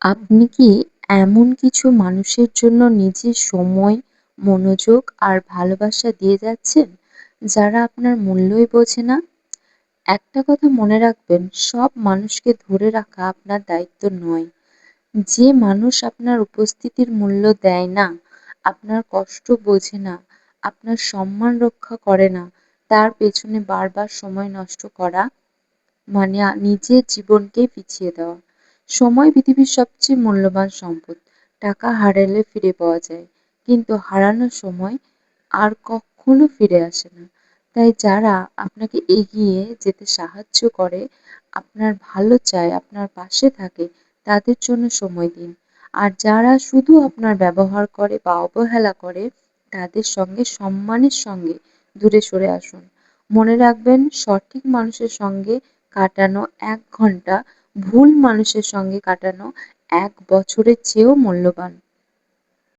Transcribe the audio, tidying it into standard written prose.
আপনি কি এমন কিছু মানুষের জন্য নিজের সময়, মনোযোগ আর ভালোবাসা দিয়ে যাচ্ছেন, যারা আপনার মূল্যই বোঝে না? একটা কথা মনে রাখবেন, সব মানুষকে ধরে রাখা আপনার দায়িত্ব নয়। যে মানুষ আপনার উপস্থিতির মূল্য দেয় না, আপনার কষ্ট বোঝে না, আপনার সম্মান রক্ষা করে না, তার পেছনে বারবার সময় নষ্ট করা মানে নিজের জীবনকেই পিছিয়ে দেওয়া। সময় পৃথিবীর সবচেয়ে মূল্যবান সম্পদ। টাকা হারালে ফিরে পাওয়া যায়, কিন্তু হারানো সময় আর কখনো ফিরে আসে না। তাই যারা আপনাকে এগিয়ে যেতে সাহায্য করে, আপনার ভালো চায়, আপনার পাশে থাকে, তাদের জন্য সময় দিন। আর যারা শুধু আপনার ব্যবহার করে বা অবহেলা করে, তাদের সঙ্গে সম্মানের সঙ্গে দূরে সরে আসুন। মনে রাখবেন, সঠিক মানুষের সঙ্গে কাটানো ১ ঘন্টা ভুল মানুষের সঙ্গে কাটানো ১ বছরের চেয়েও মূল্যবান।